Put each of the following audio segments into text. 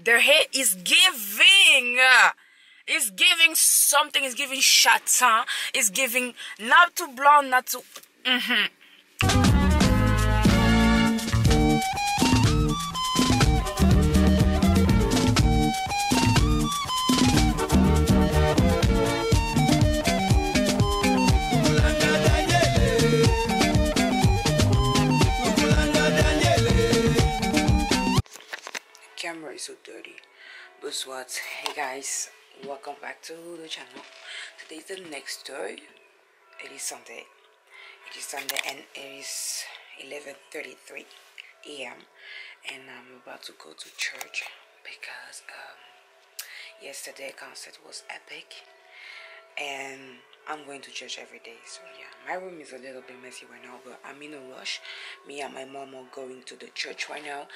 Their hair is giving. It's giving something. It's giving châtain. It's giving not too blonde, not too... Camera is so dirty, but what? Hey guys, welcome back to the channel. Today is the next day. It is Sunday. It is Sunday and it is 11:33 a.m. and I'm about to go to church because yesterday concert was epic and I'm going to church every day. So yeah, my room is a little bit messy right now, but I'm in a rush. Me and my mom are going to the church right now.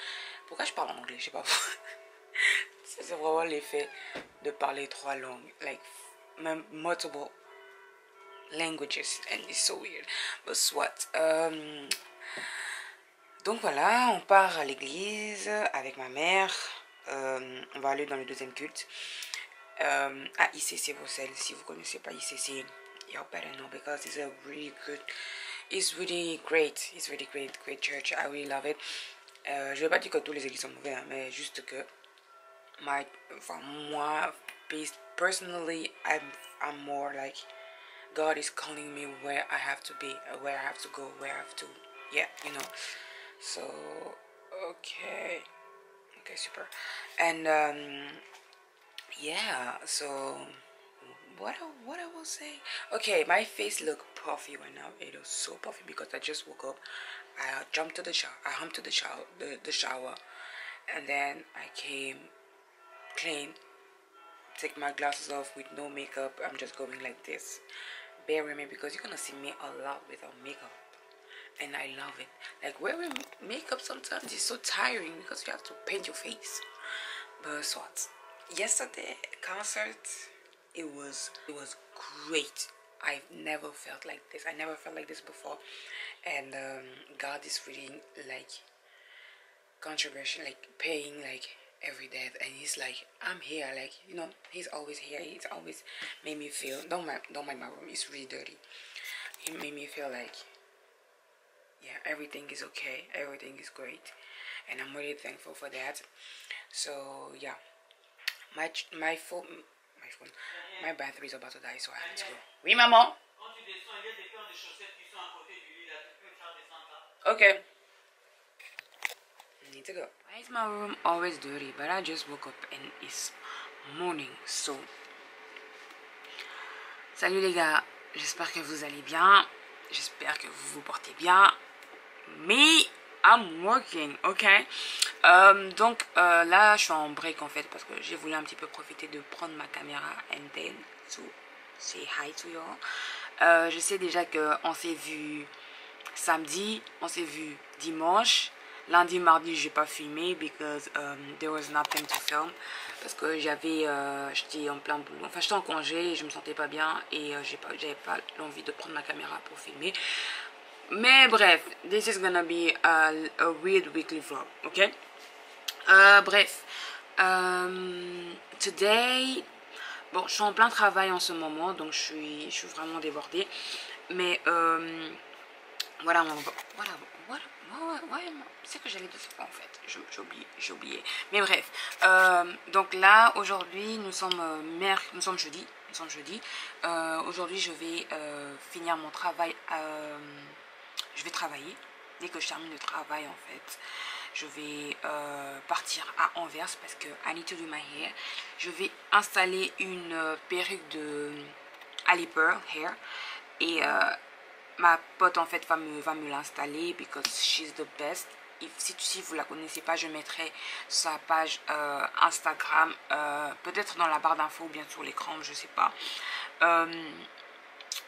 Pourquoi je parle en anglais? Je sais pas. C'est vraiment l'effet de parler trois langues, like multiple languages, and it's so weird. But what? Donc voilà, on part à l'église avec ma mère. On va aller dans le deuxième culte. À ICC Bruxelles. Si vous connaissez pas ICC, you better know because it's a really good. It's really great. It's really great church. I really love it. Je vais pas dire que tous les églises sont mauvais, hein, mais juste que moi, personally, I'm more like God is calling me where I have to be, where I have to go, where I have to, yeah, you know. So okay, super. And yeah, so what I will say. Okay, my face look puffy right now. It is so puffy because I just woke up. I jumped to the shower. I humped to the shower, and then I came clean. Take my glasses off with no makeup. I'm just going like this. Bear with me because you're gonna see me a lot without makeup, and I love it. Like wearing makeup sometimes is so tiring because you have to paint your face. But what? Yesterday concert, it was great. I've never felt like this. I never felt like this before. And God is really like controversial, like paying like every day, and he's like, I'm here, like, you know, he's always here. He's always made me feel, don't mind my room, it's really dirty. He made me feel like, yeah, everything is okay, everything is great, and I'm really thankful for that. So yeah, my phone, my battery is about to die, so I have to go. Oui, maman. Okay. I need to go. Why is my room always dirty? But I just woke up and it's morning, so. Salut les gars, j'espère que vous allez bien. J'espère que vous vous portez bien. Me, I'm working, ok. Donc là, je suis en break en fait parce que j'ai voulu un petit peu profiter de prendre ma caméra and then to say hi to you all. Je sais déjà qu'on s'est vu samedi, on s'est vu dimanche. Lundi, mardi, j'ai pas filmé because there was nothing to film. Parce que j'étais en plein boulot. Enfin, j'étais en congé, je me sentais pas bien et j'avais pas l'envie de prendre ma caméra pour filmer. Mais bref, this is gonna be a weird weekly vlog, ok? Bref, today, bon, je suis en plein travail en ce moment, donc je suis vraiment débordée. Mais voilà, c'est que j'allais dire ça en fait, j'ai oublié. Mais bref, donc là aujourd'hui nous sommes jeudi. Aujourd'hui je vais finir mon travail. Je vais travailler. Dès que je termine le travail en fait, je vais partir à Anvers parce que I need to do my hair. Je vais installer une perruque de Ali Pearl Hair et ma pote en fait va me l'installer because she's the best. Si vous la connaissez pas, je mettrai sa page Instagram peut-être dans la barre d'infos ou bien sur l'écran, je sais pas.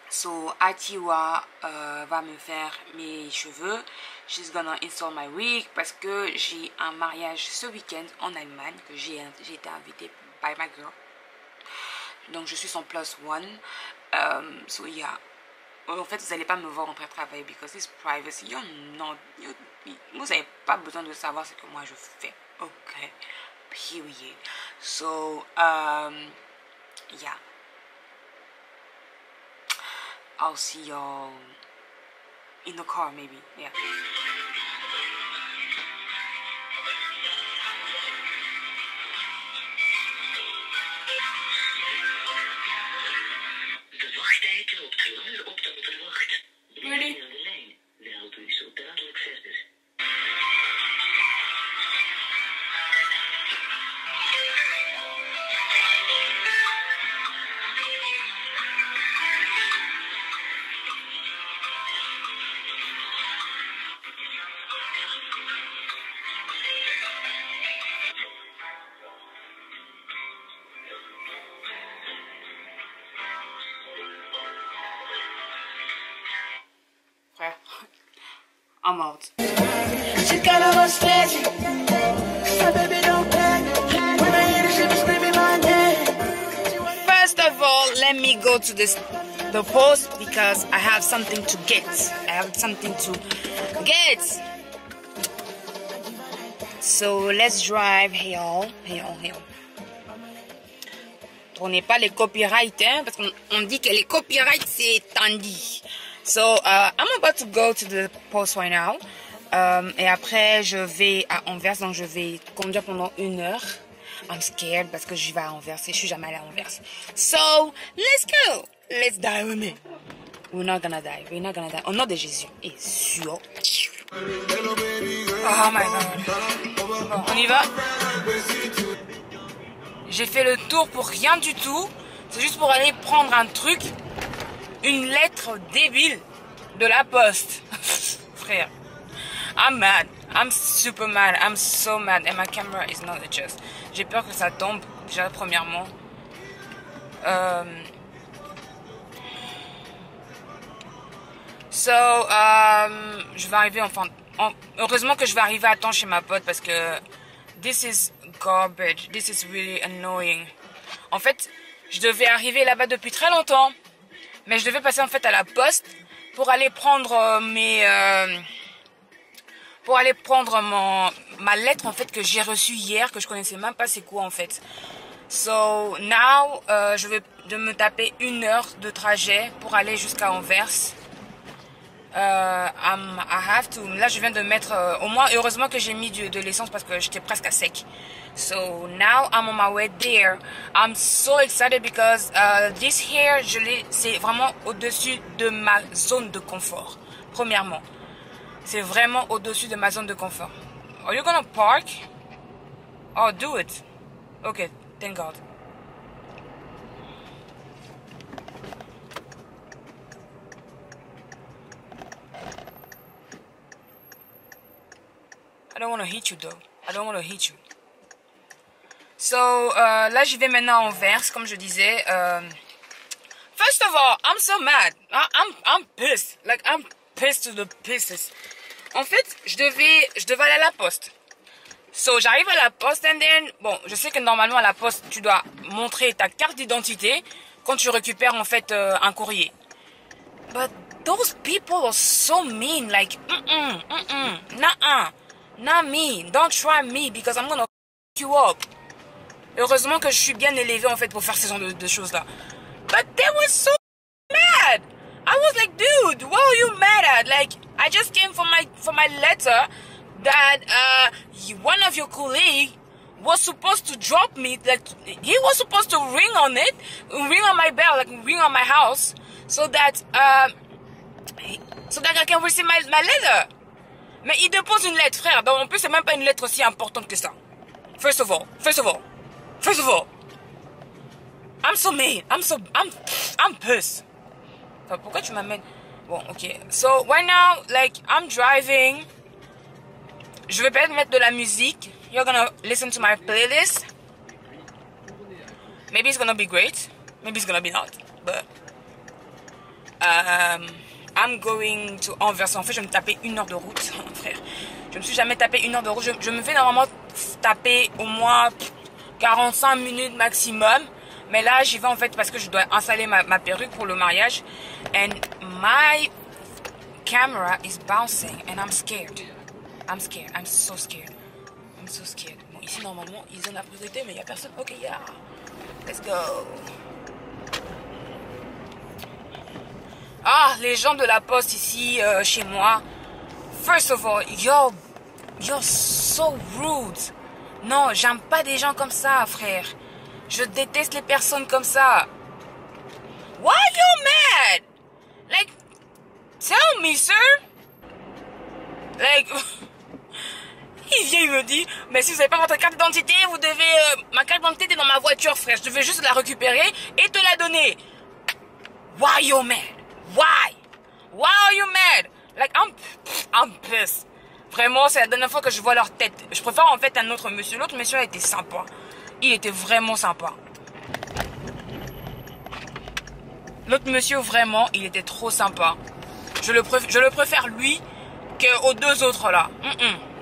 So Atiwa va me faire mes cheveux. She's gonna install my wig parce que j'ai un mariage ce week-end en Allemagne que j'ai été invitée by my girl. Donc je suis son plus one. So yeah. En fait, vous n'allez pas me voir en train de travailler because it's privacy. Vous n'avez pas besoin de savoir ce que moi je fais. Ok. period. So yeah, I'll see y'all in the car maybe. Yeah. De wachttijd loopt langer op dan verwacht. Really? Blijf aan de lijn. We helpen u zo dadelijk verder. Frère, I'm out. She got all us fancy. My baby don't play. When I hear the shit, be screaming my name. First of all, let me go to the post because I have something to get. I have something to get. So let's drive. Hey y'all. Tournez pas les copyrights, hein, parce qu'on dit que les copyrights c'est tandi. So I'm about to go to the post right now. Et après je vais à Anvers, donc je vais conduire pendant 1 heure. I'm scared parce que je vais à Anvers et je suis jamais allée à Anvers. So let's go. Let's die with me. We're not gonna die. We're not gonna die. Au nom de Jésus. Et sûr. Oh my god. Bon, on y va. J'ai fait le tour pour rien du tout. C'est juste pour aller prendre un truc. Une lettre débile de la poste. Frère. I'm mad. I'm super mad. I'm so mad. And my camera is not adjust. J'ai peur que ça tombe. Déjà, premièrement. Je vais arriver enfin... Heureusement que je vais arriver à temps chez ma pote parce que... This is garbage. This is really annoying. En fait, je devais arriver là-bas depuis très longtemps. Mais je devais passer en fait à la poste pour aller prendre ma lettre en fait que j'ai reçue hier, que je connaissais même pas c'est quoi en fait. So now je vais me taper 1 heure de trajet pour aller jusqu'à Anvers. I have to. Là je viens de mettre au moins, heureusement que j'ai mis de l'essence parce que j'étais presque à sec. So now I'm on my way there. I'm so excited because this here, c'est vraiment au-dessus de ma zone de confort. Premièrement, c'est vraiment au-dessus de ma zone de confort. Are you gonna park? Oh, do it. Okay, thank God. I don't want to hit you though. I don't want to hit you. So, là, j'y vais maintenant à Anvers, comme je disais. First of all, I'm so mad. I'm pissed. Like, I'm pissed to the pieces. En fait, je devais aller à la poste. So, j'arrive à la poste and then... Bon, je sais que normalement, à la poste, tu dois montrer ta carte d'identité quand tu récupères, en fait, un courrier. But those people are so mean. Like, nah, not me. Don't try me because I'm gonna f*** you up. Heureusement que je suis bien élevée en fait pour faire ce genre de choses là. But they were so mad. I was like, dude, what are you mad at? Like, I just came for my letter that one of your colleagues was supposed to drop me. Like, he was supposed to ring on my bell, like ring on my house, so that I can receive my letter. Mais il dépose une lettre, frère. Donc en plus, c'est même pas une lettre aussi importante que ça. First of all, I'm so mad. I'm pissed. Enfin, pourquoi tu m'amènes? Bon, ok. So, right now, like, I'm driving. Je vais peut-être mettre de la musique. You're gonna listen to my playlist. Maybe it's gonna be great. Maybe it's gonna be not. But, I'm going to Anvers. En fait, je vais me taper 1 heure de route, frère. Je me suis jamais tapé 1 heure de route. Je me fais normalement taper au moins 45 minutes maximum. Mais là, j'y vais en fait parce que je dois installer ma perruque pour le mariage. And my camera is bouncing and I'm scared. I'm so scared. Bon, Ici, normalement, ils ont la priorité, mais il n'y a personne. Ok, yeah. Let's go. Ah, les gens de la poste ici, chez moi. First of all, you're so rude. Non, j'aime pas des gens comme ça, frère. Je déteste les personnes comme ça. Why you mad? Like, tell me, sir. Like, il vient, il me dit, mais si vous n'avez pas votre carte d'identité, vous devez... ma carte d'identité est dans ma voiture, frère. Je devais juste la récupérer et te la donner. Why you mad? Why? Why are you mad? Like, I'm pissed. Vraiment, c'est la dernière fois que je vois leur tête. Je préfère en fait un autre monsieur. L'autre monsieur a été sympa. Il était vraiment sympa. L'autre monsieur, vraiment, il était trop sympa. Je le préfère lui qu'aux deux autres là.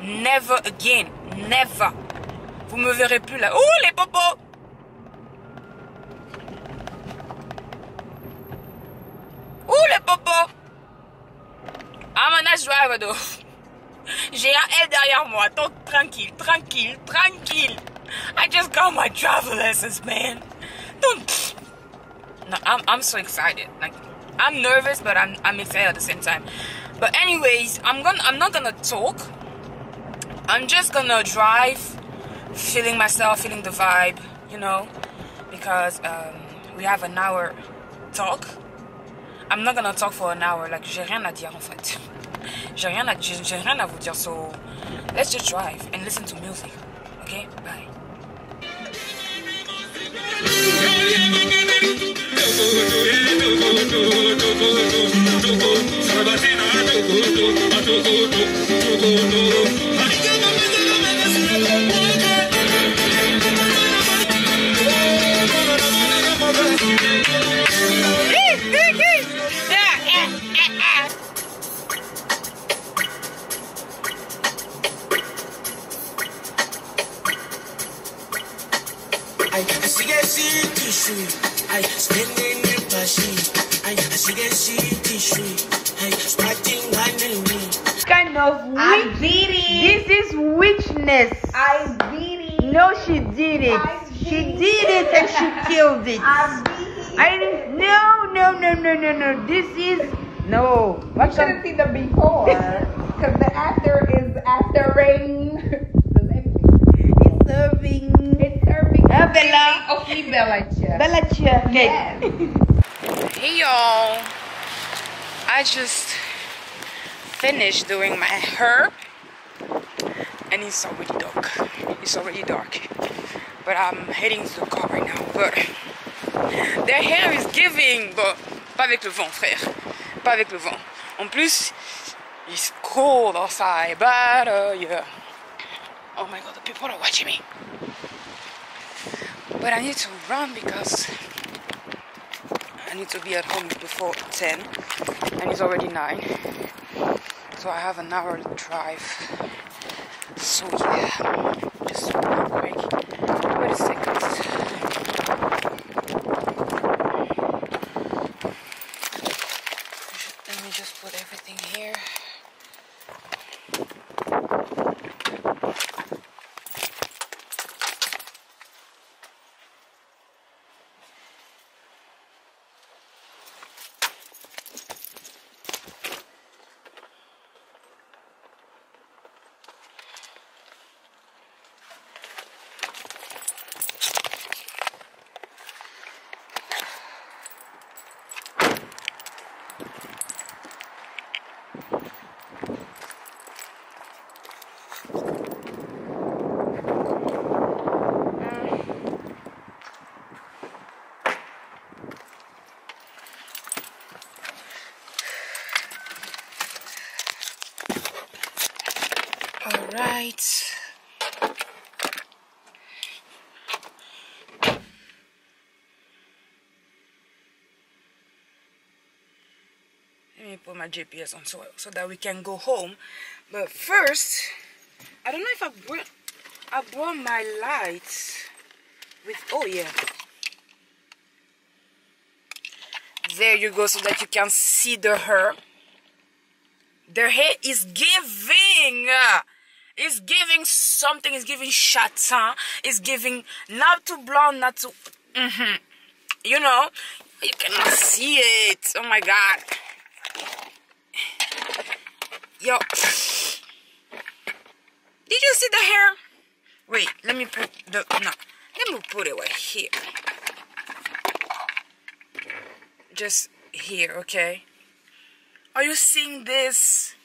Never again. Never. Vous me verrez plus là. Ouh, les popos! Ouh, les popos! I'm a nice driver though. J'ai un L derrière moi, donc tranquille, tranquille, tranquille. I just got my driver lessons, man. Don't. No, I'm so excited. Like, I'm nervous, but I'm excited at the same time. But anyways, I'm not gonna talk. I'm just gonna drive, feeling myself, feeling the vibe, you know, because we have an hour talk. I'm not gonna talk for an hour. Like, j'ai rien à dire en fait. J'ai rien à vous dire. So let's just drive and listen to music. Okay, bye. Kind of witch. This is witchness. I beat it. No, she did it. She did it and she killed it. No. This is no. You should have seen the before, because the after is aftering. It's serving. It's serving. Bella. Okay, Bella. Bella cheer. Okay. Yes. Hey y'all. I just finished doing my hair and it's already dark. It's already dark. But I'm heading to the car right now. But their hair is giving, but pas avec le vent, frère. Pas avec le vent. En plus, it's cold outside. But yeah. Oh my god, the people are watching me. But I need to run because I need to be at home before 10 and it's already 9. So I have an hour drive. So yeah, just real quick. Wait a second. Let me just put everything here. Alright. Let me put my GPS on so that we can go home. But first, I don't know if I brought my lights with, oh yeah. There you go, so that you can see the hair. Their hair is giving. It's giving something. It's giving châtain. It's giving not too blonde, not too... You know, you cannot see it. Oh my God. Yo. Did you see the hair? Wait, let me put the... No. Let me put it right here. Just here, okay? Are you seeing this?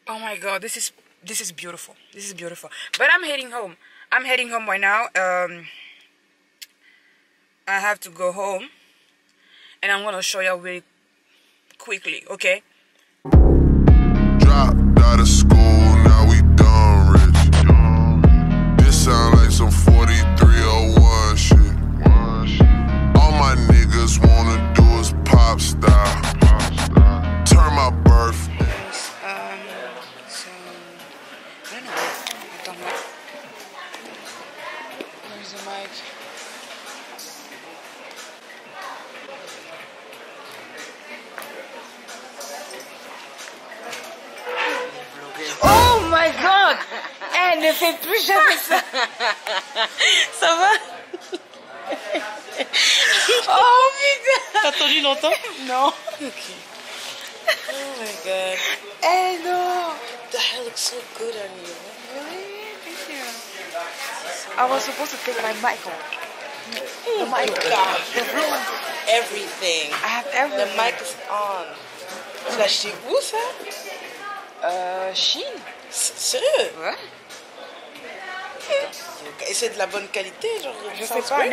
Oh my God, this is beautiful. This is beautiful. But I'm heading home. I'm heading home right now. I have to go home, and I'm gonna show you really quickly, okay? Dropped out of school, now we done rich. This sound like some 4301 shit. All my niggas wanna do is pop style. Turn my birthday. So I don't know. Where's the mic? Oh my God! Elle ne fait plus jamais ça. Ça va? Oh putain! T'as attendu longtemps? Non. Okay. Oh my God. Eh non. The hair looks so good on you. Really? Thank you. I was supposed to take my mic off. Oh my God. You ruined everything. I have everything. The mic is on. Tu l'as acheté où ça? Chine. Sérieux? Ouais. Et c'est de la bonne qualité, genre? Je sais pas,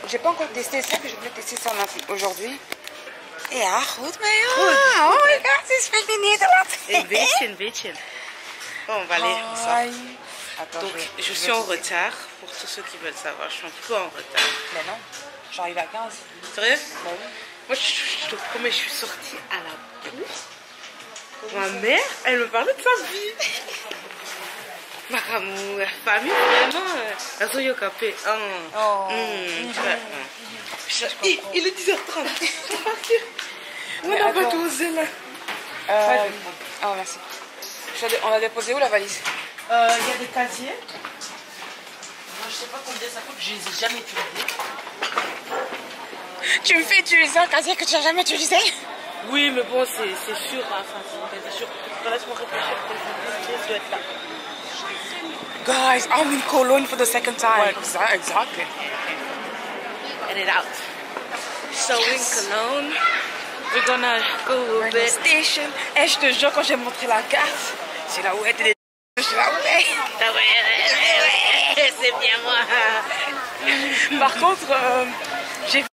j'ai pas encore testé ça, mais je voulais tester ça aujourd'hui. Ja, goed mee. Oh my God, ze spreekt niet Nederlands. Een beetje. Bon, on va aller ensemble. Donc, je suis en retard. Pour tous ceux qui veulent savoir, je suis un peu en retard. Mais non, j'arrive à 15. Sérieux? Bah oui. Moi, je te promets, je suis sortie à la bourse. Ma mère, elle me parlait de sa vie. Ma famille, vraiment, elle a eu capé. Il est 10h30. On n'a pas tout osé là. Oh, merci. On a déposé où la valise? Il y a des casiers. Moi, je sais pas combien ça coûte, je les ai jamais utilisés. Tu me fais utiliser un casier que tu n'as jamais utilisé? Oui, mais bon, c'est sûr. Enfin, c'est sûr. Laisse-moi réfléchir. Ça doit être là. Guys, I'm in Cologne for the second time. Ouais. Exactly. Get it out. So in Cologne, we're gonna go a We're in the bit. station. Et je te jure, quand j'ai montré la carte, c'est là où était. Je suis là, ouais. Ah ouais, c'est bien moi. Par contre, j'ai vu.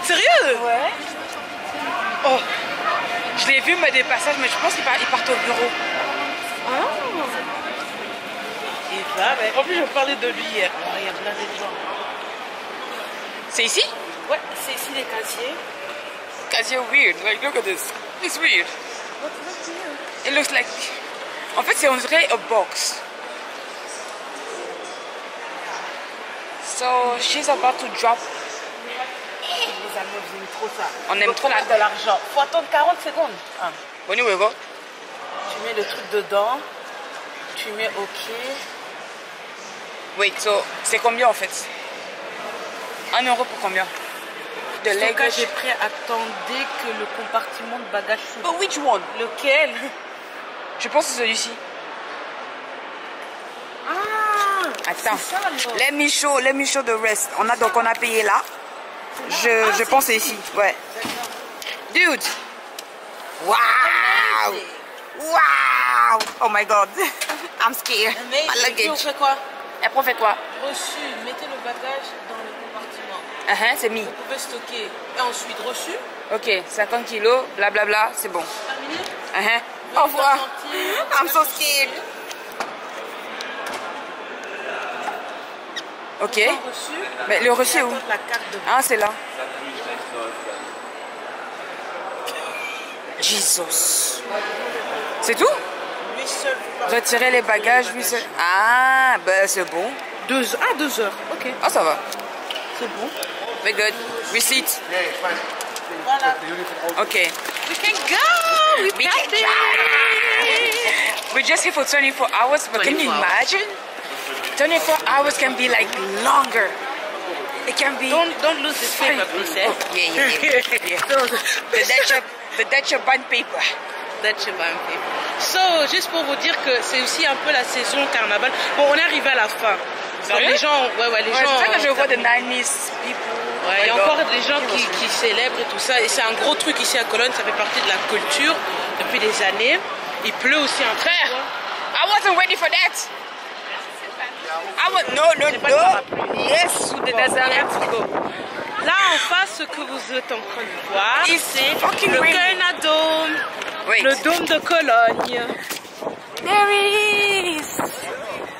Sérieux? Ouais. Oh, je l'ai vu, mais des passages, mais je pense qu'ils partent au bureau. Ah. Et ça, mais en plus, je parlais de lui hier. Oh, il y a plein de gens. C'est ici? Ouais, c'est ici les casiers. Casier weird. Like, look at this. It's weird. It looks like. En fait, c'est on dirait a box. So she's about to drop. Les Allemands, ils aiment trop ça. On aime trop de l'argent. Faut attendre 40 secondes. Ah. When you go. Tu mets le truc dedans. Tu mets OK. Wait, so c'est combien en fait? 1 euro pour combien? De Le luggage. j'ai pris, attendez que le compartiment de bagages s'ouvre. But which one? Lequel? Je pense que c'est celui-ci. Ah! Attends. C'est ça, alors. Let me show the rest. On a payé là. Je pense que c'est ici. Ouais. Dude. Wow. Wow. Oh my God. I'm scared. Mais My et puis on luggage. fait quoi? Et après on fait quoi? Reçu. Mettez le bagage dans le compartiment. C'est mis. Vous pouvez stocker. Et ensuite reçu. Ok, 50 kilos, blablabla, c'est bon. Terminé. Au revoir. I'm so scared. Ok. Reçu. Mais le reçu est où? La carte de Ah, c'est là. Jesus. C'est tout? lui seul. Retirer les bagages, lui seul. Ah, ben c'est bon. 2 heures. Ok. Ah, ça va. C'est bon. Very good. Receipt. Voilà. Ok. We can go. We We can try. We're just here for 24 hours, but can you 24 hours. imagine? 24 hours can be like longer. It can be. Don't lose this paper, please. Eh? Yeah. The Dutch bond paper. Dutch band paper. So, juste pour vous dire que c'est aussi un peu la saison carnaval. Bon, on est arrivé à la fin. Donc, les gens, les gens. C'est ça que je vois de 90s people. Ouais, il y a encore des gens qui célèbrent et tout ça. Et c'est un gros truc ici à Cologne, ça fait partie de la culture depuis des années. Il pleut aussi un peu. I wasn't ready for that. No. Yes, to the desert. Let's go. Là en face, ce que vous êtes en train de voir, c'est fucking le raining. Kölner Dome, Wait. le dôme de Cologne. There it is.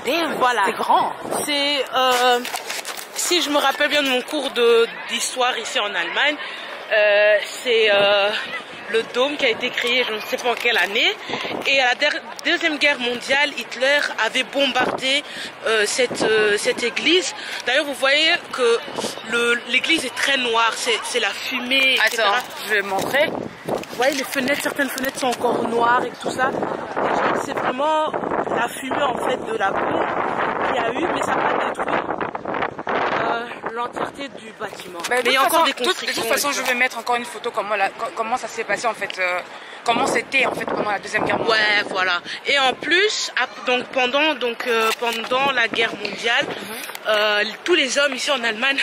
Damn, Voilà. c'est grand. C'est, si je me rappelle bien de mon cours d'histoire ici en Allemagne, c'est le dôme qui a été créé je ne sais pas en quelle année, et à la Deuxième Guerre mondiale, Hitler avait bombardé cette église. D'ailleurs, vous voyez que l'église est très noire, c'est la fumée, etc. Attends, je vais montrer. Vous voyez, certaines fenêtres sont encore noires et tout ça. C'est vraiment la fumée en fait de la bombe qu'il y a eu, mais ça n'a pas détruit l'entièreté du bâtiment. Mais il y a encore des de constructions. toute façon, je vais mettre encore une photo comment ça s'est passé en fait, comment c'était en fait pendant la Deuxième Guerre mondiale. Ouais, voilà. Et en plus, pendant la guerre mondiale, tous les hommes ici en Allemagne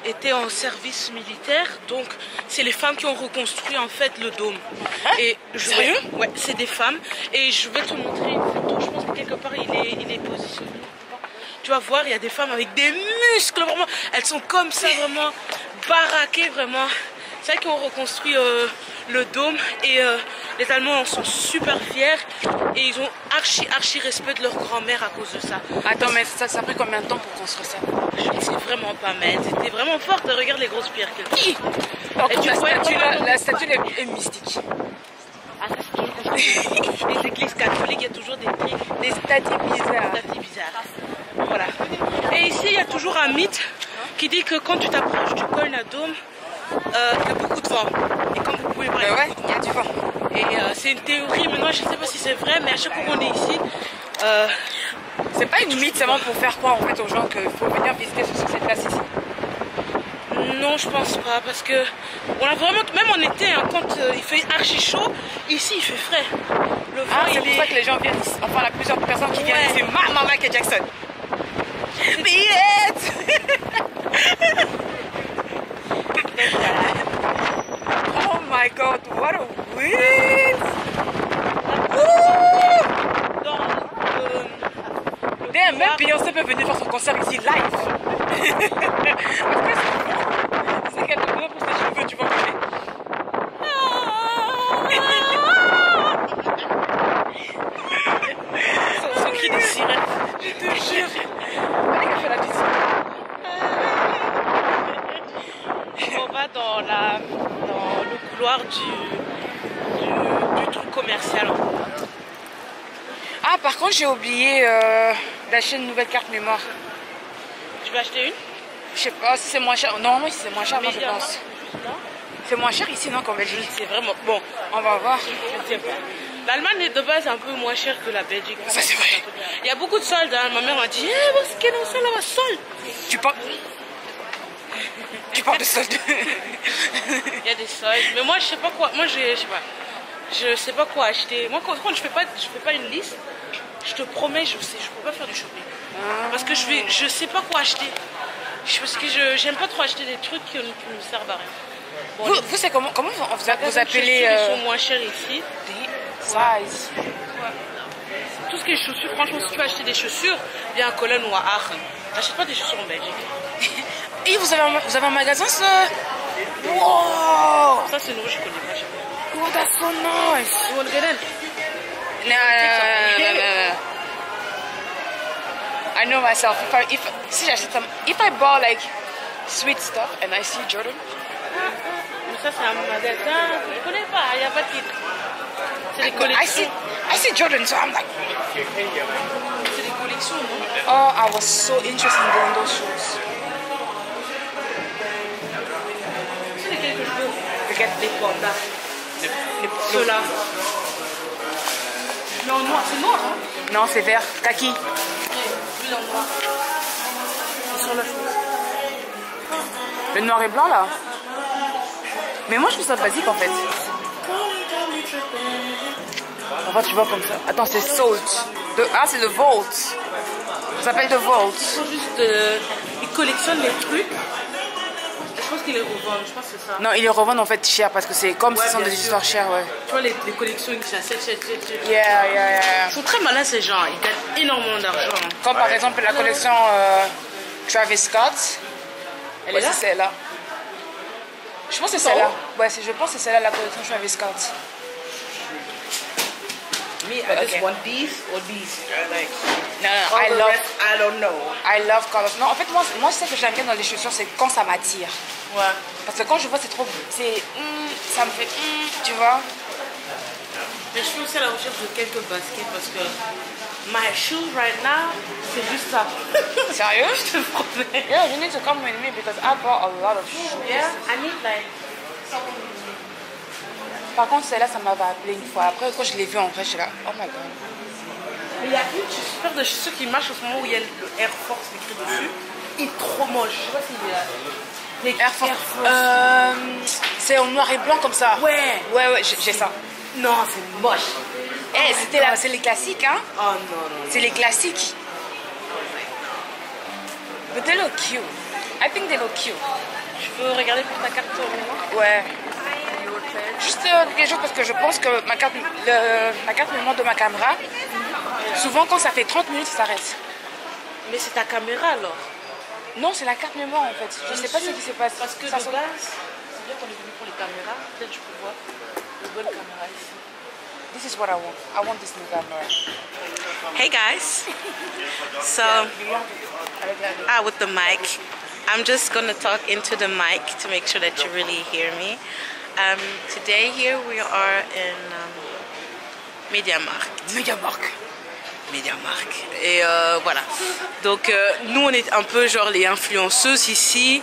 étaient en service militaire, donc c'est les femmes qui ont reconstruit en fait le dôme. Et Sérieux? Ouais, c'est des femmes. Et je vais te montrer une photo, je pense que quelque part il est positionné. Tu vas voir, il y a des femmes avec des muscles, vraiment, elles sont comme ça, vraiment baraquées, vraiment. C'est elles qui ont reconstruit le dôme, et les Allemands en sont super fiers, et ils ont archi respect de leur grand-mère à cause de ça. Attends, mais ça a pris combien de temps pour construire ça? Je sais vraiment pas, mais elles étaient vraiment fortes. Regarde les grosses pierres qu'elles ont. Et la statue est mystique. Ah, ça c'est les églises catholiques, il y a toujours des statues bizarres. Voilà. Et ici, il y a toujours un mythe qui dit que quand tu t'approches du Kölner Dome, il y a beaucoup de vent. Et comme vous pouvez voir, il y a du vent. Et c'est une théorie, maintenant je ne sais pas si c'est vrai, mais à chaque fois qu'on est ici, c'est pas une mythe seulement pour faire croire en fait aux gens qu'il faut venir visiter cette place ici. non, je pense pas, parce que on a vraiment, même en été, hein, quand il fait archi chaud, ici il fait frais. Le vent, c'est pour ça que les gens viennent ici. Enfin, il y a plusieurs personnes qui viennent ici. Maman Michael Jackson. Beat it. Oh my god, what a wind! Damn, même Beyoncé peut venir faire son concert ici live. C'est qu'elle te donne pour ses cheveux, tu vas regarder. Son cri de sirène. Je te jure. Allez, qu'elle fait la visite. On va dans le couloir du truc commercial. Ah, par contre, j'ai oublié d'acheter une nouvelle carte mémoire. Tu veux acheter une? Je sais pas si c'est moins cher. Non, oui, c'est moins cher, moi, je pense. C'est moins cher ici, non, qu'en Belgique? C'est vraiment bon. On va voir. L'Allemagne est de base un peu moins chère que la Belgique. Ça, c'est vrai. Il y a beaucoup de soldes. Hein. Ma mère m'a dit, parce qu'il y a ça là, solde. Tu parles de soldes. Il y a des soldes. Mais moi, je sais pas quoi. Moi, je sais pas. Je sais pas quoi acheter. Moi, quand je fais pas une liste, je te promets, je peux pas faire du shopping. Parce que je sais pas quoi acheter. Parce que j'aime pas trop acheter des trucs qui me servent à rien. Bon, vous c'est comment vous appelez Ils sont moins chers ici. Size. Tout ce qui est chaussures, franchement, si tu veux acheter des chaussures, viens à Cologne ou à Aachen. N'achète pas des chaussures en Belgique. Et vous avez un magasin, ça? Wow! Ça, c'est nouveau, je connais pas. Oh, that's so nice. You want to get in? No. I know myself. If I buy like sweet stuff and I see Jordan. Mais ça, c'est un magasin. Je connais pas, il n'y a pas de titre. C'est des collections. I see Jordan, so I'm like. C'est des collections, non? Oh, I was so interested in doing those shoes. C'est lesquels que je veux? Regarde les portes là. Ceux-là. Mais en noir, c'est noir, hein? Non, c'est vert. Kaki. Lui, il est en noir. Ils sont là, je pense. Le noir et blanc là. Mais moi je trouve ça basique en fait. Enfin tu vois comme ça. Attends, c'est Salt. Ah, c'est le Vault. Ça s'appelle The Vault. Ils sont juste. Ils collectionnent les trucs. Je pense qu'ils les revendent, je pense que c'est ça. Non, ils les revendent en fait cher parce que c'est comme Ouais, ce sont bien des sûr. histoires chères, ouais. Tu vois, les collections, ils achètent. Yeah. Ils sont très malins ces gens, ils gagnent énormément d'argent. Comme par exemple la collection Travis Scott. Elle est là? C'est celle-là. Je pense que c'est celle-là. Ouais, je pense que c'est celle-là la collection Travis Scott. Me, I just Okay. want these or these. Like, Non, all I the love, rest, I don't know. I love colors. Non, en fait, moi ce que j'aime bien dans les chaussures, c'est quand ça m'attire. Ouais. Parce que quand je vois, c'est trop. C'est. Ça me fait. Tu vois. Mais je suis aussi à la recherche de quelques baskets parce que my shoes right now, c'est juste ça. Sérieux? Je te promets. Yeah, you need to come with me because I bought a lot of shoes. Yeah, I need like. Par contre, celle-là, ça m'avait appelé une fois. Après, quand je l'ai vue en vrai, je suis là. Oh my god. Mais il y a une paire de chaussures qui marche en ce moment où il y a le Air Force écrit dessus. Il est trop moche. Je sais pas s'il est là. Les Air Force. C'est en noir et blanc comme ça. Ouais. Ouais, j'ai ça. Non, c'est moche. Eh, c'était là, c'est les classiques, hein? Oh non. C'est les classiques. But they look cute. I think they look cute. Je peux regarder pour ta carte mémoire? Ouais. Juste quelque chose parce que je pense que ma carte mémoire de ma caméra, souvent quand ça fait 30 minutes, ça s'arrête. Mais c'est ta caméra alors? Non, c'est la carte mémoire en fait. Je sais pas ce qui s'est passé. Parce que de Ça base, sonne- c'est bien qu'on est venu pour les caméras. Peut-être je peux voir une bonne caméra ici. This is what I want. I want this new camera. Hey guys. So, with the mic. I'm just gonna talk into the mic to make sure that you really hear me. Today here we are in MediaMarkt. MediaMarkt. Et voilà. Donc nous on est un peu genre les influenceuses ici,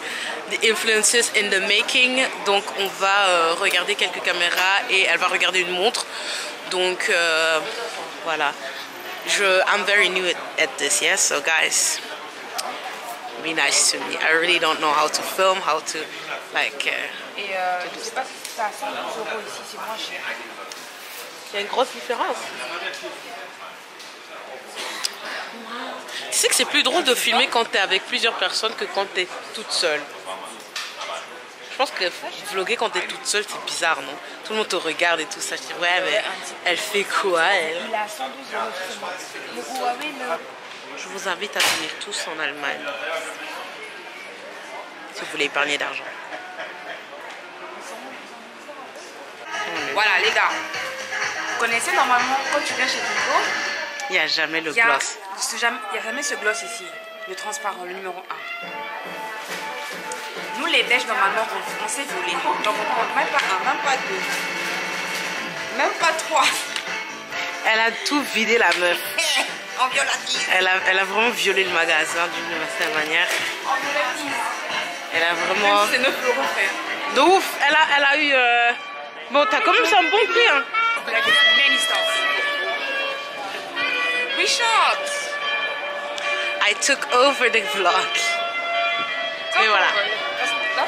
des influencers in the making. Donc on va regarder quelques caméras et elle va regarder une montre. Donc voilà. I'm very new at this, yes. So guys, be nice to me. I really don't know how to film, how to like. Et je sais pas si c'est à 112 € ici, c'est moins cher. Il y a une grosse différence. Tu sais que c'est plus drôle de filmer quand t'es avec plusieurs personnes que quand t'es toute seule. Je pense que vlogger quand t'es toute seule, c'est bizarre, non? Tout le monde te regarde et tout ça. Je dis, ouais, mais elle fait quoi, elle? Il a 112 € justement. Le Huawei, là. Je vous invite à venir tous en Allemagne. Si vous voulez épargner d'argent. Voilà, les gars. Vous connaissez normalement, quand tu viens chez Vivo, Il n'y a jamais le il y a gloss. jamais ce gloss ici. Le transparent, le numéro 1. Nous, les Belges, normalement, on sait voler. Donc, on ne prend même pas un, même pas deux. Même pas trois. Elle a tout vidé, la meuf. En violative. Elle a vraiment violé le magasin d'une certaine manière. En violative. Elle a vraiment... C'est 9 €, frère. De ouf. Elle a eu... Bon, t'as quand même ça un bon prix, hein. Like many stuff. We shopped. I took over the vlog. Et voilà.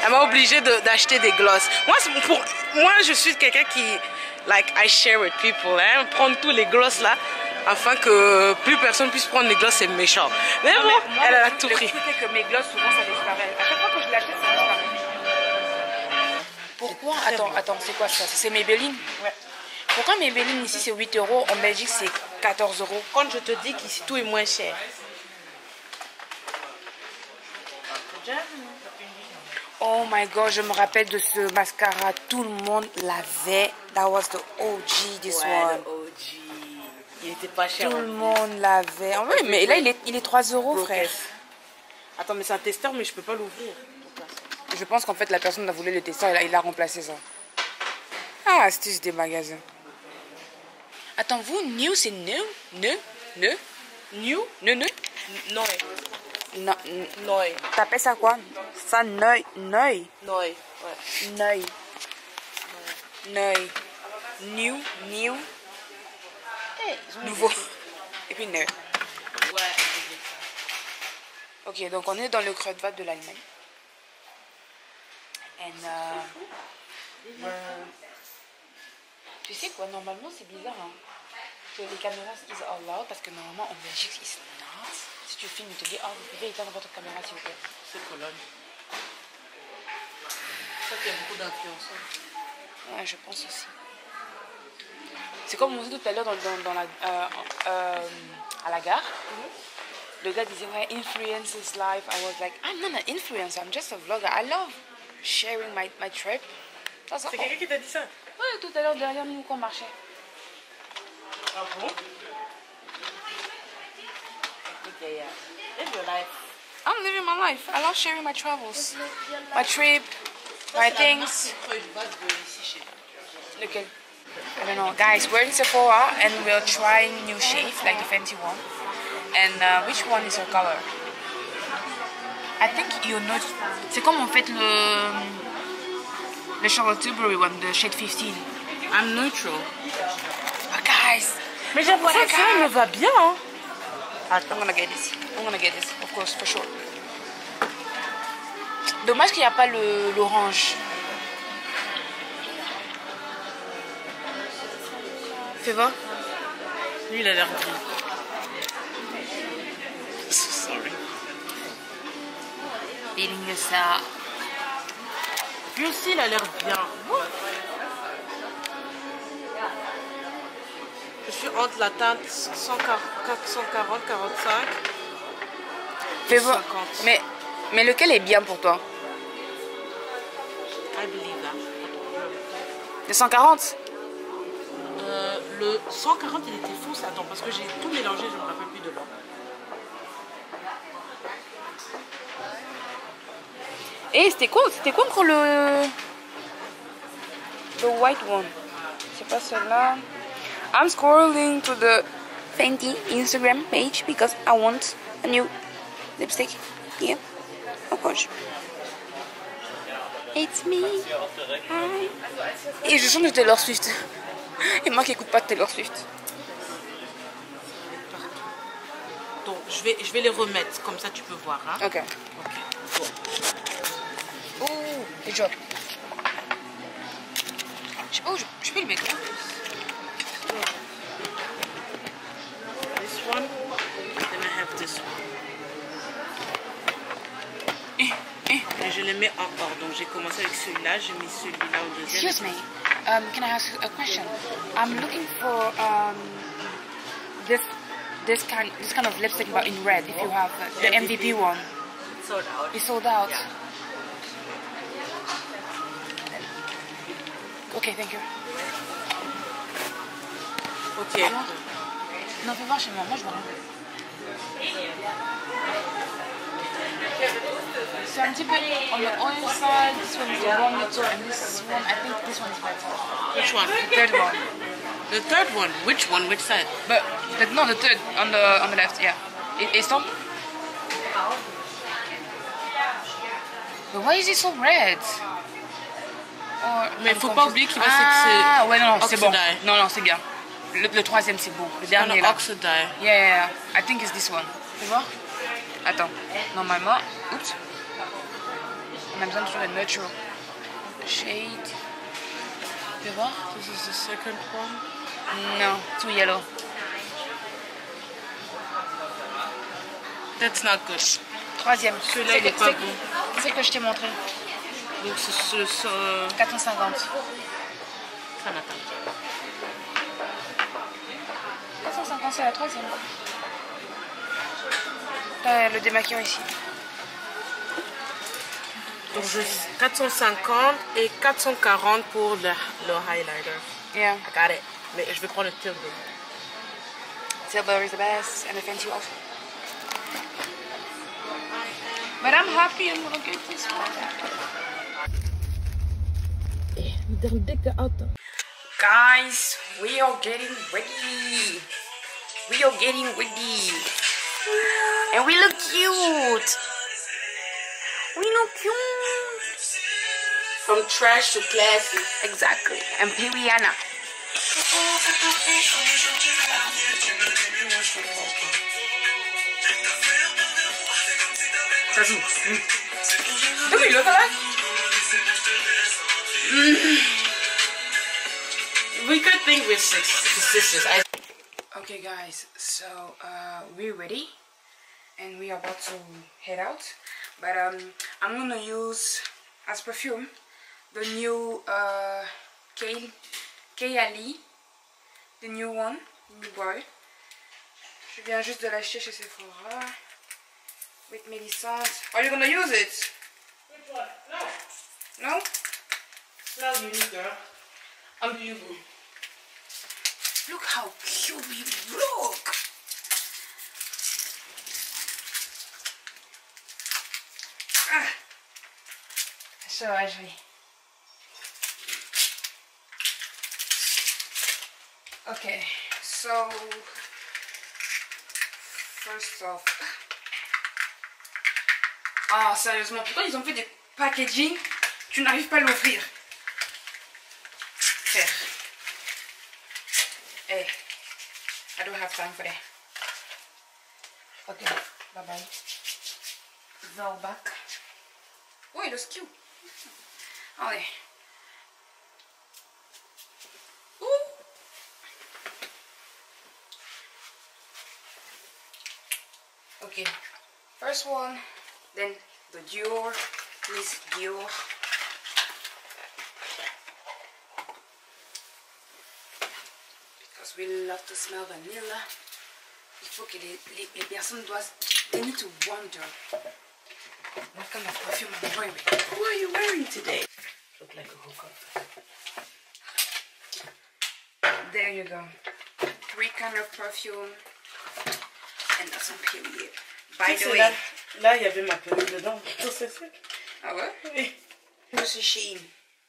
Elle m'a obligée d'acheter des gloss. Moi, je suis quelqu'un qui... Like, I share with people. Hein, prendre tous les gloss là, afin que plus personne puisse prendre les gloss, c'est méchant. Mais bon, elle a tout pris. Le truc c'est que mes gloss, souvent, ça disparaît. À chaque fois que je l'achète, ça disparaît. Pourquoi? Attends, c'est quoi ça? C'est Maybelline? Ouais. Pourquoi Maybelline ici c'est 8 €, en Belgique c'est 14 €? Quand je te dis qu'ici tout est moins cher. Oh my god, je me rappelle de ce mascara, tout le monde l'avait. That was the OG, this one. OG. Il était pas cher. Tout le monde l'avait. Oui, mais là il est 3 €, frère. Attends, mais c'est un testeur, mais je peux pas l'ouvrir. Je pense qu'en fait la personne a voulu le tester, il a remplacé ça. Ah, astuce des magasins. Attends, vous, new c'est new? Ne? New? Ne? Non. Non. Non. T'appelles ça quoi? Ça, neuil. Non. Ouais. Neuil. New. Nouveau. Et puis neuf. Ok, donc on est dans le Kreuzwald de l'Allemagne. Et tu sais quoi, normalement c'est bizarre hein, que les caméras is allowed parce que normalement en Belgique it's not. Si tu filmes, ils te disent, oh vous pouvez éteindre votre caméra s'il vous plaît. C'est Cologne. Ça qu'il y a beaucoup d'influenceurs. Ouais, je pense aussi. C'est comme on dit tout à l'heure à la gare. Le gars disait, ouais, influencer's life. I was like, I'm not an influencer, I'm just a vlogger. I love sharing my trip. C'est quelqu'un qui t'a dit ça? Ouais, tout à l'heure derrière nous qu'on marchait. Ah bon? Live your life. I'm living my life. I love sharing my travels. My trip, my things. Lequel? I don't know. Guys, we're in Sephora and we're trying new shades, like the fancy one. And which one is your color? I think you know. C'est comme en fait le Charlotte Tilbury one, the shade 15. I'm neutral. But guys, Mais j'ai l'impression que ça me va bien. Hein. I'm gonna get this. I'm gonna get this, of course, for sure. Dommage qu'il n'y a pas l'orange. Fais voir. Lui, il a l'air gris. Sorry. Feeling ça. Lui aussi, il a l'air bien. Je suis entre la teinte 440, 45. Fais voir. 50. Mais lequel est bien pour toi? I believe that. Le 140? Le 140, il était fausse. Attends, parce que j'ai tout mélangé, je me rappelle plus de l'or. Et c'était quoi encore le white one? C'est pas celle-là. I'm scrolling to the Fenty Instagram page because I want a new lipstick. Yeah, of course. It's me. Hi. Et je chante de Taylor Swift. Et moi qui écoute pas de Taylor Swift. Donc, je vais les remettre, comme ça tu peux voir. Hein. Ok. Bon. Oh, good job. Je sais pas où je peux le mettre. This one, then I have this one. Et je les mets en ordre. Donc j'ai commencé avec celui-là, j'ai mis celui-là au deuxième. Excuse me, can I ask you a question? I'm looking for this kind of lipstick but in red. If you have the MVP one, Sold out. it's sold out. Yeah. Okay, thank you. Ok. Alors? Non, fais voir chez moi. Moi, je vois rien. C'est un petit peu on the orange side. This one is the warm little, and this one, I think this one is better. Which one? The third one. The third one. Which one? Which side? But no, the third on the left. Yeah. It's top. But why is it so red? Mais faut pas oublier qu'il va Ah ouais non c'est bon. Oxidized. Non c'est bien. Le troisième c'est bon. Le dernier là. Oxidized. Yeah, I think it's this one. Tu vois? Attends. Normalement, oups. On a besoin de faire une natural shade. Tu vois? This is the second one. No, too yellow. That's not good. Troisième. Celui-là, il est pas bon. C'est que je t'ai montré. Donc c'est ce 450. ça m'attend. 450 c'est la troisième. T'as le démaquillant ici. Donc 450 et 440 pour le highlighter. Yeah. I got it. Mais je vais prendre le Tilbury. Tilbury is the best and the fancy also. But I'm happy I'm gonna get this one. Guys, we are getting ready. We are getting ready. And we look cute. We look cute. From trash to classy. Exactly. And Piriana. Ça joue. Do you look alike? We could think we're sisters. Okay guys, so we're ready and we are about to head out, but I'm gonna use as perfume the new Kayali, the new one, new boy. Je viens juste de l'acheter chez Sephora with Melisande. Are you gonna use it? Which one? No. No? Smell unique, girl. I'm beautiful. Look how cute we look. Ah. So actually. Okay, so first off. Ah, sérieusement, pourquoi ils ont fait des packaging? Tu n'arrives pas à l'ouvrir. Frère. Hey, I don't have time for that. Okay, bye bye. Velback. Oh, il est cute. Allez. Ouh. Okay, first one, then the Dior, Miss Dior. Because we love to smell vanilla. Il faut que les personnes doivent, they need to wonder what kind of perfume I'm wearing. What are you wearing today? Look like a hookup. There you go. 3 kind of perfume. And that's on period. By the way. Là, il y avait ma perruque dedans. Ah ouais? Oui. Je suis Shein.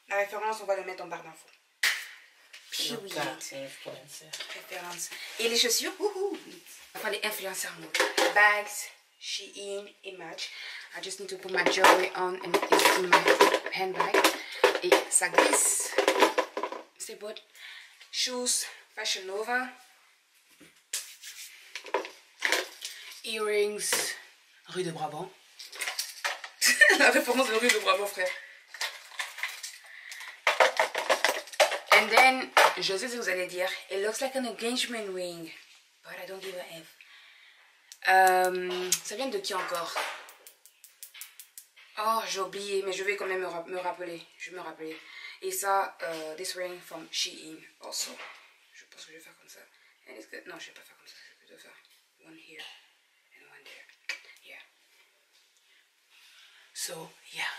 La référence, on va le mettre en barre d'infos. Period. Référence. Et les chaussures, enfin les influenceurs mode. Bags, Shein, Image. I just need to put my jewelry on and it's in my handbag. Et ça glisse. C'est beau. Shoes, Fashion Nova. Earrings, Rue de Brabant. La référence de Rue de Brabant, frère. And then, je sais ce que vous allez dire. It looks like an engagement ring. But I don't give a F. Ça vient de qui encore? Oh, j'ai oublié, mais je vais quand même me rappeler. Je vais me rappeler. Et ça, this ring from Shein also. Je pense que je vais faire comme ça. And it's good. Non, je vais pas faire comme ça. Je vais plutôt faire one here and one there. Yeah. So, yeah.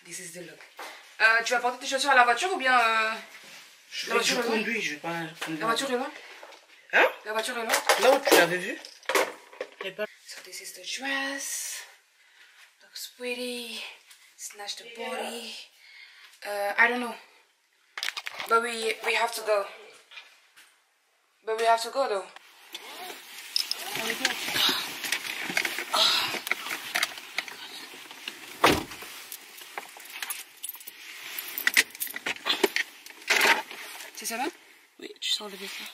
This is the look. Tu vas porter tes chaussures à la voiture ou bien... Je conduis, je vais pas conduire. La voiture est loin? Hein? La voiture est loin? Là où tu l'avais vu? So this is the dress. Looks pretty. Snatch the body. I don't know. But we have to go. But we have to go though. C'est ça là? Oui, tu sens le ça.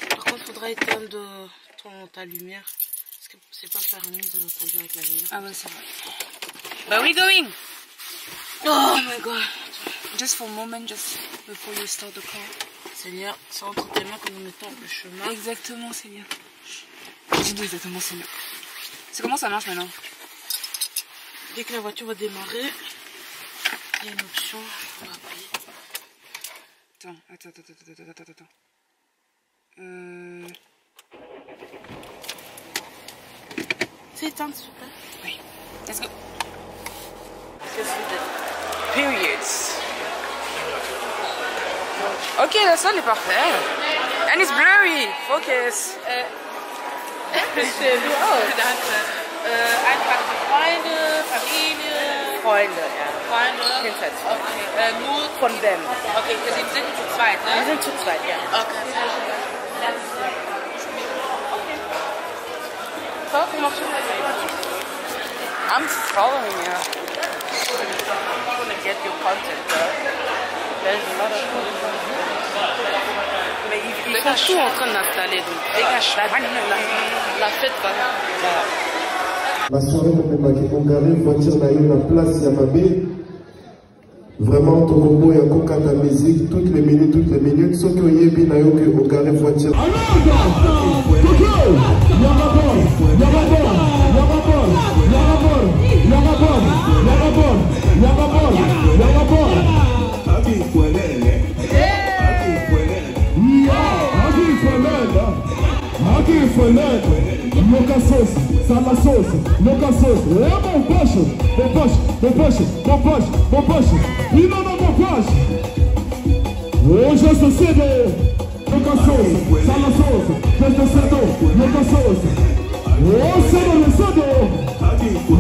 Par contre, il faudra éteindre ta lumière. Parce que c'est pas permis de conduire avec la lumière. Ah ouais, c'est vrai. But we going? Oh my god. Just for a moment, just before you start the car. Seigneur, c'est entre tes mains que nous mettons le chemin. Exactement, Seigneur. Dis-nous exactement, Seigneur. C'est comment ça marche maintenant? Dès que la voiture va démarrer, il y a une option. On va appuyer. Attends. C'est éteinte, s'il te plaît. Oui. Let's go. Periods. Ok, la salle est parfaite. And it's blurry. Focus. Einfach Freunde, Familie. Freunde, ja. Freunde. Kindheitsfreunde. Okay. Nur Von dem. Okay, wir sind zu zweit, ne? Wir sind zu zweit, ja. Okay. So, comment tu fais? I'm following you. want to get your content, there's a lot of mais ils sont tous en train d'installer, donc la fête va. Ma soirée me on garé voiture na place Yamabé. Vraiment ton combo ya koka ta musique toutes les minutes ceux qui ont yebi na yo que on garé voiture. Loca sauce, sala sauce, loca sauce. É mon poche, mon poche, mon poche, mon poche, mon poche. Il en a mon poche. Hoje eu sou cedo. Loca sauce, sala sauce, festa cedo, loca sauce. Oh cedo, le cedo.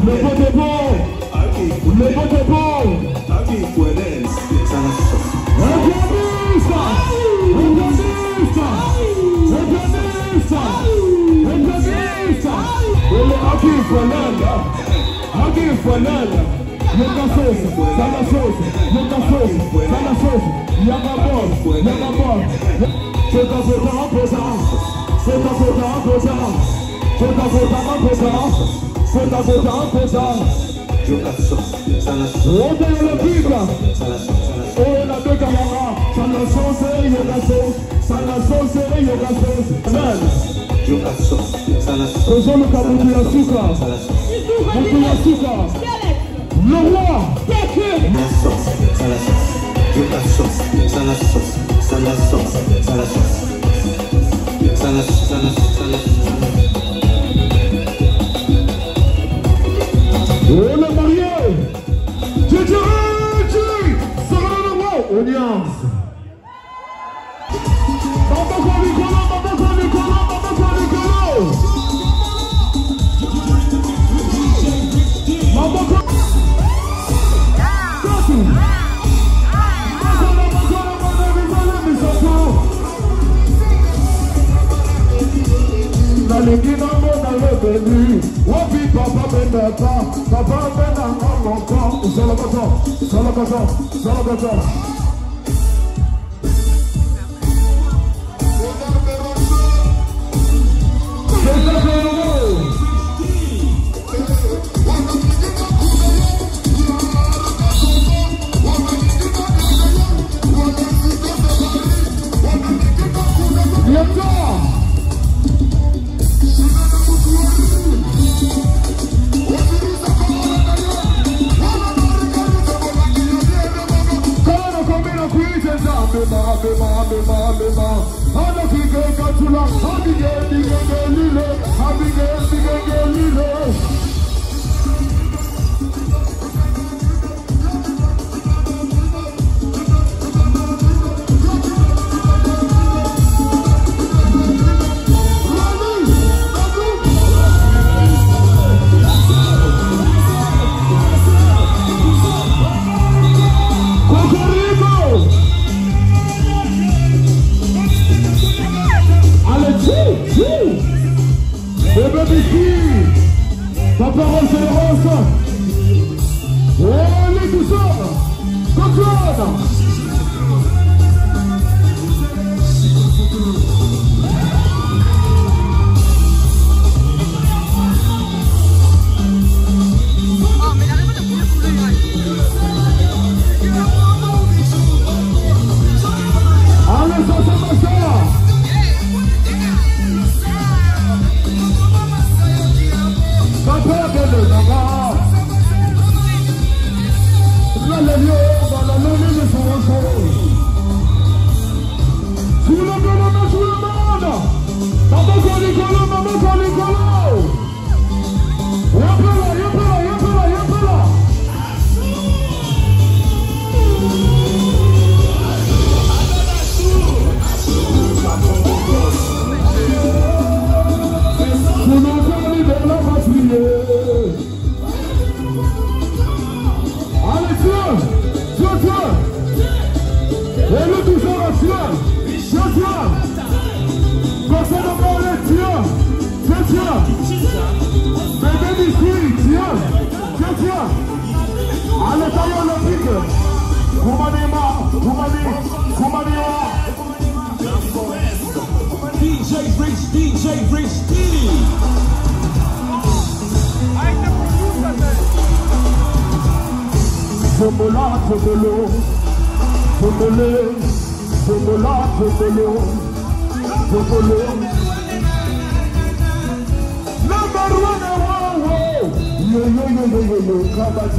Le bon est bon, le bon est bon. Sala sauce. Organista, organista, organista. Aqui Fanana, nunca sauce, sala sauce, nunca sauce, sala sauce, Yagabon, c'est ta faute en posant, c'est ta faute en posant, c'est ta faute en posant, c'est ta faute en posant. On est le pique, on est la deux camarades, sala sauce, yoga sauce, sala sauce, yoga sauce. Faisons le cas de la sucre. De la sucre. Le roi. Oh le marié. Audience. Tiens, DJ Rich Stevie. Tomola, tomolo, tomole, tomola, tomolo, tomolo. Number one, yo, yo, yo, yo, yo, yo, come on,